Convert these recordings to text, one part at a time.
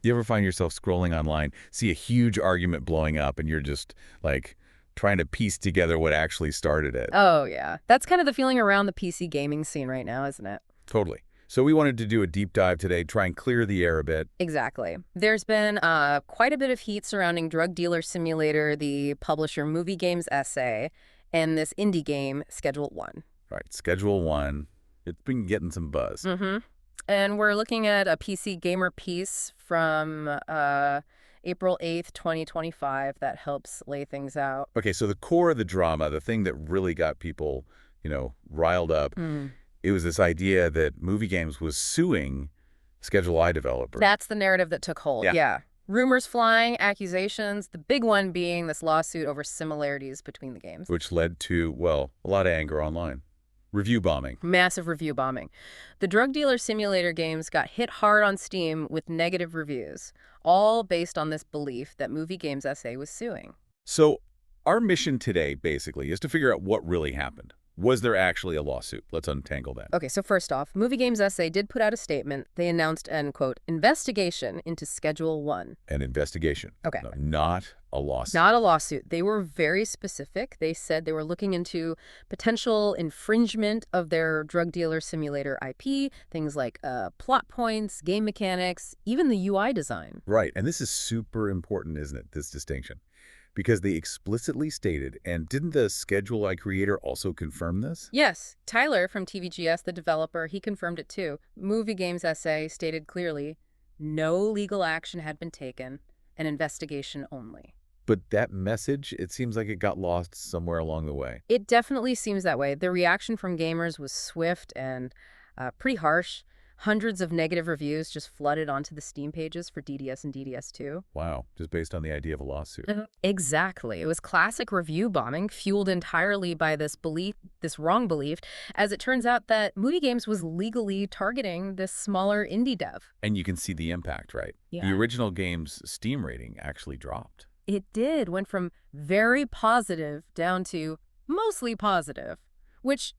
You ever find yourself scrolling online, see a huge argument blowing up, and you're just, like, trying to piece together what actually started it? Oh, yeah. That's kind of the feeling around the PC gaming scene right now, isn't it? Totally. So we wanted to do a deep dive today, try and clear the air a bit. Exactly. There's been quite a bit of heat surrounding Drug Dealer Simulator, the publisher Movie Games essay, and this indie game, Schedule 1. Right, Schedule 1. It's been getting some buzz. Mm-hmm. And we're looking at a PC Gamer piece from April 8th, 2025 that helps lay things out. Okay, so the core of the drama, the thing that really got people, riled up, it was this idea that Movie Games was suing Schedule I developers. That's the narrative that took hold, Yeah. yeah. Rumors flying, accusations, the big one being this lawsuit over similarities between the games. Which led to, well, a lot of anger online. Review bombing. Massive review bombing. The Drug Dealer Simulator games got hit hard on Steam with negative reviews, all based on this belief that Movie Games SA was suing. So our mission today, basically, is to figure out what really happened. Was there actually a lawsuit? Let's untangle that. Okay, so first off, Movie Games SA did put out a statement. They announced an, quote, investigation into Schedule 1. An investigation. Okay. No, not a lawsuit. Not a lawsuit. They were very specific. They said they were looking into potential infringement of their Drug Dealer Simulator IP, things like plot points, game mechanics, even the UI design. Right, and this is super important, isn't it, this distinction? Because they explicitly stated, and didn't the Schedule I creator also confirm this? Yes, Tyler from TVGS, the developer, he confirmed it too. Movie Games SA stated clearly, no legal action had been taken, an investigation only. But that message, it seems like it got lost somewhere along the way. It definitely seems that way. The reaction from gamers was swift and pretty harsh. Hundreds of negative reviews just flooded onto the Steam pages for DDS and DDS2. Wow, just based on the idea of a lawsuit. Exactly. It was classic review bombing, fueled entirely by this belief, this wrong belief, as it turns out that Movie Games was legally targeting this smaller indie dev. And you can see the impact, right? Yeah. The original game's Steam rating actually dropped. It did, went from very positive down to mostly positive, which,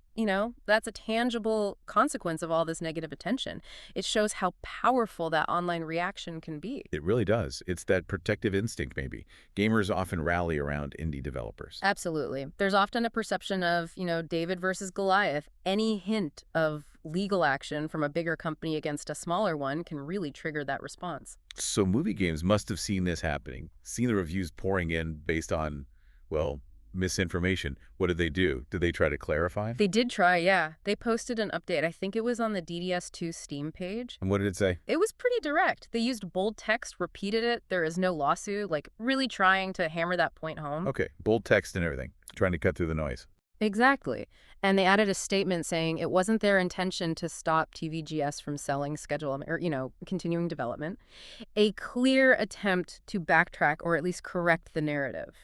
that's a tangible consequence of all this negative attention. It shows how powerful that online reaction can be. It really does. It's that protective instinct, maybe. Gamers often rally around indie developers. Absolutely. There's often a perception of, David versus Goliath. Any hint of legal action from a bigger company against a smaller one can really trigger that response. So Movie Games must have seen this happening, seen the reviews pouring in based on, well, misinformation. What did they do? Did they try to clarify? They did try, yeah. They posted an update. I think it was on the DDS2 Steam page. And what did it say? It was pretty direct. They used bold text, repeated it. There is no lawsuit, like really trying to hammer that point home. Okay, bold text and everything, trying to cut through the noise. Exactly. And they added a statement saying it wasn't their intention to stop TVGS from selling Schedule or, continuing development. A clear attempt to backtrack or at least correct the narrative.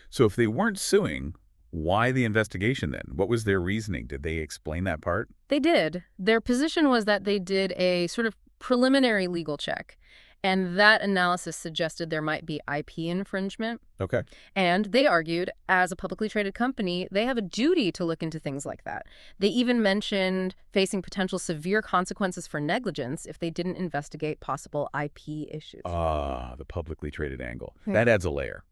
So if they weren't suing, why the investigation then? What was their reasoning? Did they explain that part? They did. Their position was that they did a sort of preliminary legal check, and that analysis suggested there might be IP infringement. Okay. And they argued, as a publicly traded company, they have a duty to look into things like that. They even mentioned facing potential severe consequences for negligence if they didn't investigate possible IP issues. Ah, the publicly traded angle. That adds a layer.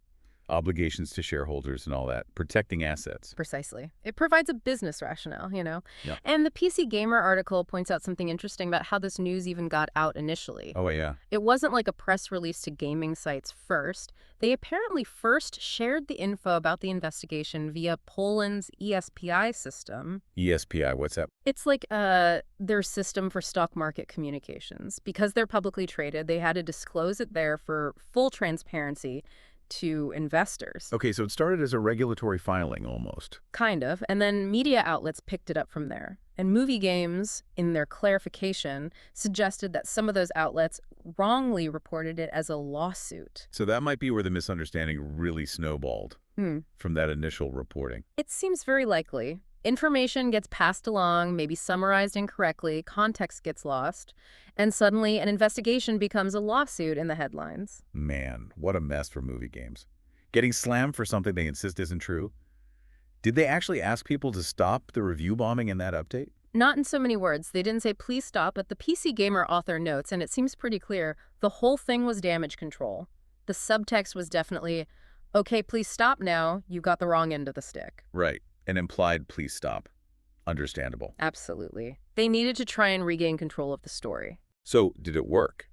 Obligations to shareholders and all that, protecting assets. Precisely. It provides a business rationale, Yeah. And the PC Gamer article points out something interesting about how this news even got out initially. Oh, yeah. It wasn't like a press release to gaming sites first. They apparently first shared the info about the investigation via Poland's ESPI system. ESPI, what's that? It's like their system for stock market communications. Because they're publicly traded, they had to disclose it there for full transparency to investors. Okay, so it started as a regulatory filing almost. Kind of. And then media outlets picked it up from there. And Movie Games, in their clarification, suggested that some of those outlets wrongly reported it as a lawsuit. So that might be where the misunderstanding really snowballed from that initial reporting. It seems very likely. Information gets passed along, maybe summarized incorrectly, context gets lost, and suddenly an investigation becomes a lawsuit in the headlines. Man, what a mess for Movie Games. Getting slammed for something they insist isn't true. Did they actually ask people to stop the review bombing in that update? Not in so many words. They didn't say, please stop, but the PC Gamer author notes, and it seems pretty clear, the whole thing was damage control. The subtext was definitely, okay, please stop now. You got the wrong end of the stick. Right. An implied please stop. Understandable. Absolutely. They needed to try and regain control of the story. So, did it work?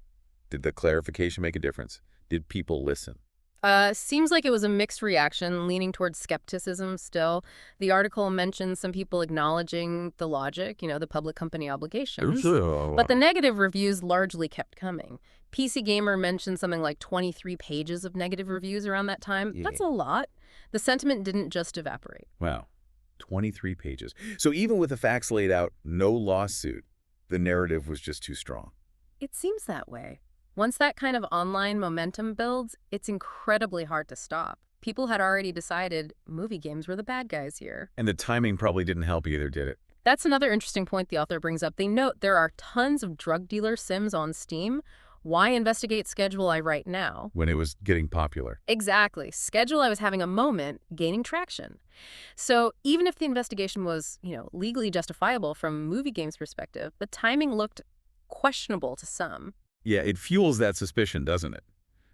Did the clarification make a difference? Did people listen? Seems like it was a mixed reaction, leaning towards skepticism still. The article mentions some people acknowledging the logic, the public company obligations. But the negative reviews largely kept coming. PC Gamer mentioned something like 23 pages of negative reviews around that time. Yeah. That's a lot. The sentiment didn't just evaporate. Wow. 23 pages. So even with the facts laid out, no lawsuit, the narrative was just too strong. It seems that way. Once that kind of online momentum builds, it's incredibly hard to stop. People had already decided movie games were the bad guys here. And the timing probably didn't help either, did it? That's another interesting point the author brings up. They note there are tons of drug dealer sims on Steam. Why investigate Schedule I right now? When it was getting popular. Exactly. Schedule I was having a moment, gaining traction. So even if the investigation was, legally justifiable from a movie game's perspective, the timing looked questionable to some. Yeah, it fuels that suspicion, doesn't it?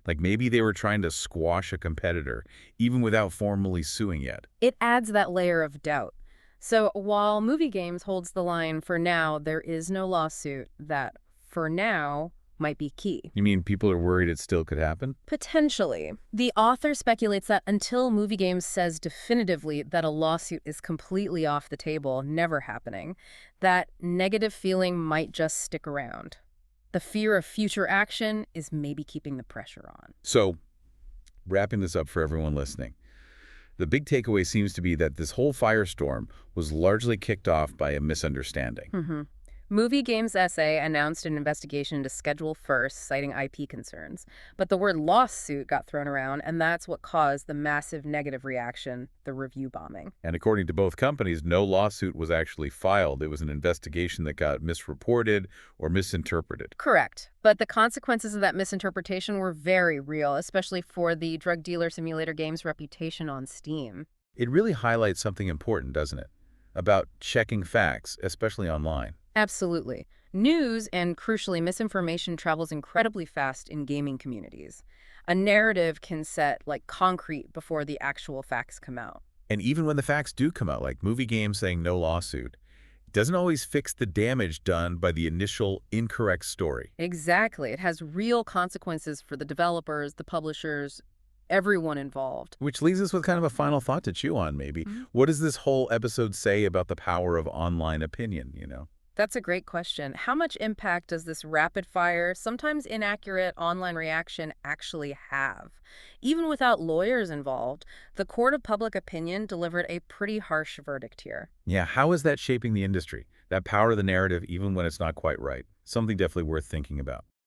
Like maybe they were trying to squash a competitor, even without formally suing yet. It adds that layer of doubt. So while movie games holds the line, for now, there is no lawsuit, that for now might be key. You mean people are worried it still could happen? Potentially. The author speculates that until Movie Games says definitively that a lawsuit is completely off the table, never happening, that negative feeling might just stick around. The fear of future action is maybe keeping the pressure on. So, wrapping this up for everyone listening, the big takeaway seems to be that this whole firestorm was largely kicked off by a misunderstanding. Movie Games SA announced an investigation into Schedule first, citing IP concerns. But the word lawsuit got thrown around, and that's what caused the massive negative reaction, the review bombing. And according to both companies, no lawsuit was actually filed. It was an investigation that got misreported or misinterpreted. Correct. But the consequences of that misinterpretation were very real, especially for the drug dealer simulator game's reputation on Steam. It really highlights something important, doesn't it? About checking facts, especially online. Absolutely. News, and crucially misinformation, travels incredibly fast in gaming communities. A narrative can set concrete before the actual facts come out. And even when the facts do come out, like movie games saying no lawsuit, it doesn't always fix the damage done by the initial incorrect story. Exactly. It has real consequences for the developers, the publishers, everyone involved. Which leaves us with kind of a final thought to chew on, maybe. What does this whole episode say about the power of online opinion, That's a great question. How much impact does this rapid-fire, sometimes inaccurate online reaction actually have? Even without lawyers involved, the court of public opinion delivered a pretty harsh verdict here. Yeah, how is that shaping the industry? That power of the narrative, even when it's not quite right? Something definitely worth thinking about.